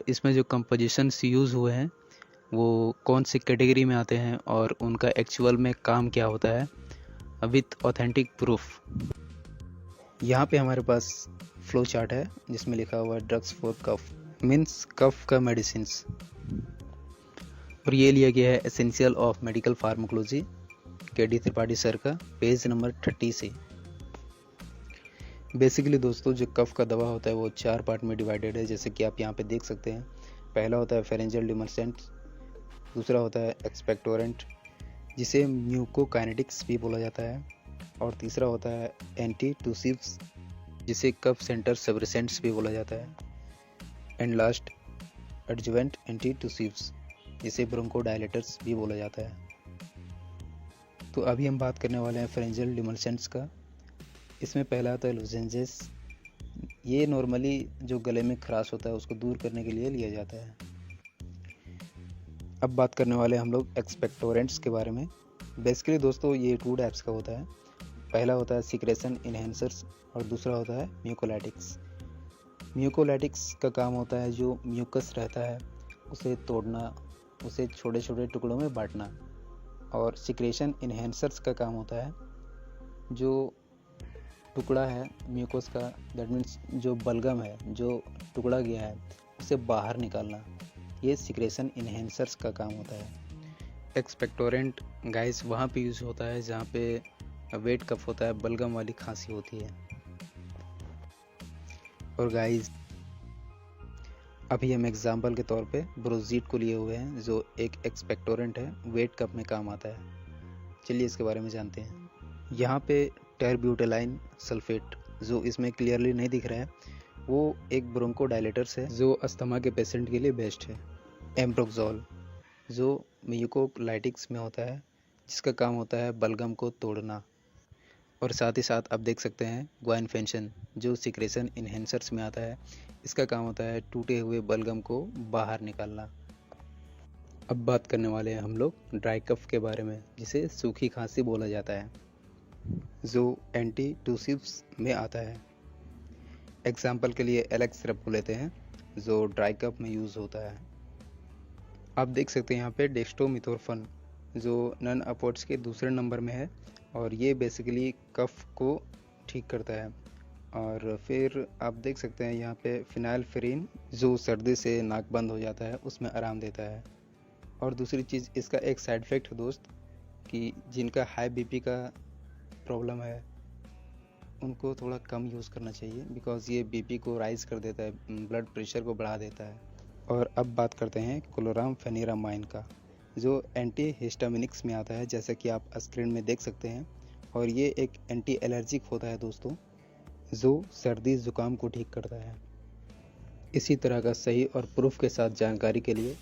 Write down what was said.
इसमें जो compositions use हुए हैं वो कौन सी कैटेगरी में आते हैं और उनका एक्चुअल में काम क्या होता है विथ ऑथेंटिक प्रूफ। यहाँ पे हमारे पास फ्लो चार्ट है जिसमें लिखा हुआ है ड्रग्स फॉर कफ मीन्स कफ का मेडिसिन्स, और ये लिया गया है एसेंशियल ऑफ मेडिकल फार्माकोलॉजी के त्रिपाठी सर का पेज नंबर 30 से। बेसिकली दोस्तों जो कफ का दवा होता है वो 4 पार्ट में डिवाइडेड है, जैसे कि आप यहाँ पे देख सकते हैं। पहला होता है फेरेंजियल डिमर्सेंट, दूसरा होता है एक्सपेक्टोरेंट जिसे म्यूकोकाइनेटिक्स भी बोला जाता है, और तीसरा होता है एंटीटूसिव्स जिसे कफ सेंटर सब्रेसेंट्स भी बोला जाता है, एंड लास्ट एडजुवेंट एंटीटूसिव्स जिसे ब्रोंकोडायलेटर्स भी बोला जाता है। तो अभी हम बात करने वाले हैं फेरेंजियल डिमर्सेंट्स का। इसमें पहला आता है लोजेंजेस। ये नॉर्मली जो गले में खराश होता है उसको दूर करने के लिए लिया जाता है। अब बात करने वाले हैं हम लोग एक्सपेक्टोरेंट्स के बारे में। बेसिकली दोस्तों ये 2 टाइप्स का होता है। पहला होता है सिक्रेशन इनहेंसर्स और दूसरा होता है म्यूकोलाइटिक्स। म्यूकोलाइटिक्स का काम होता है जो म्यूकस रहता है उसे तोड़ना, उसे छोटे छोटे टुकड़ों में बांटना, और सिक्रेशन इनहेंसर्स का काम होता है जो टुकड़ा है म्यूकोस का, दैट मीन्स जो बलगम है, जो टुकड़ा गया है उसे बाहर निकालना, ये सिक्रेशन इनहेंसर्स का काम होता है। एक्सपेक्टोरेंट गाइस वहाँ पे यूज़ होता है जहाँ पे वेट कफ होता है, बलगम वाली खांसी होती है। और गाइस अभी हम एग्जाम्पल के तौर पे ब्रोजीट को लिए हुए हैं जो एक एक्सपेक्टोरेंट है, वेट कफ में काम आता है। चलिए इसके बारे में जानते हैं। यहाँ पे टेरब्यूटेलाइन सल्फेट जो इसमें क्लियरली नहीं दिख रहा है वो एक ब्रोंकोडायलेटर्स है जो अस्थमा के पेशेंट के लिए बेस्ट है। एम्प्रोक्सोल जो म्यूकोलाइटिक्स में होता है जिसका काम होता है बलगम को तोड़ना, और साथ ही साथ आप देख सकते हैं ग्वाइनफेंशन जो सिक्रेशन इनहेंसर्स में आता है, इसका काम होता है टूटे हुए बलगम को बाहर निकालना। अब बात करने वाले हैं हम लोग ड्राई कफ के बारे में जिसे सूखी खांसी बोला जाता है जो एंटीटूसिव्स में आता है। एग्जाम्पल के लिए एलेक्स सिरप को लेते हैं जो ड्राई कफ में यूज़ होता है। आप देख सकते हैं यहाँ पे डेक्स्ट्रोमिथोर्फन जो नन अपोर्ट्स के दूसरे नंबर में है, और ये बेसिकली कफ को ठीक करता है। और फिर आप देख सकते हैं यहाँ पे फिनाइलफेरिन जो सर्दी से नाक बंद हो जाता है उसमें आराम देता है। और दूसरी चीज़ इसका एक साइड इफ़ेक्ट है दोस्त कि जिनका हाई बीपी का प्रॉब्लम है उनको थोड़ा कम यूज़ करना चाहिए, बिकॉज़ ये बीपी को राइज कर देता है, ब्लड प्रेशर को बढ़ा देता है। और अब बात करते हैं क्लोरामफेनिरामाइन का जो एंटी हिस्टामिनिक्स में आता है, जैसा कि आप स्क्रीन में देख सकते हैं। और ये एक एंटी एलर्जिक होता है दोस्तों जो सर्दी ज़ुकाम को ठीक करता है। इसी तरह का सही और प्रूफ के साथ जानकारी के लिए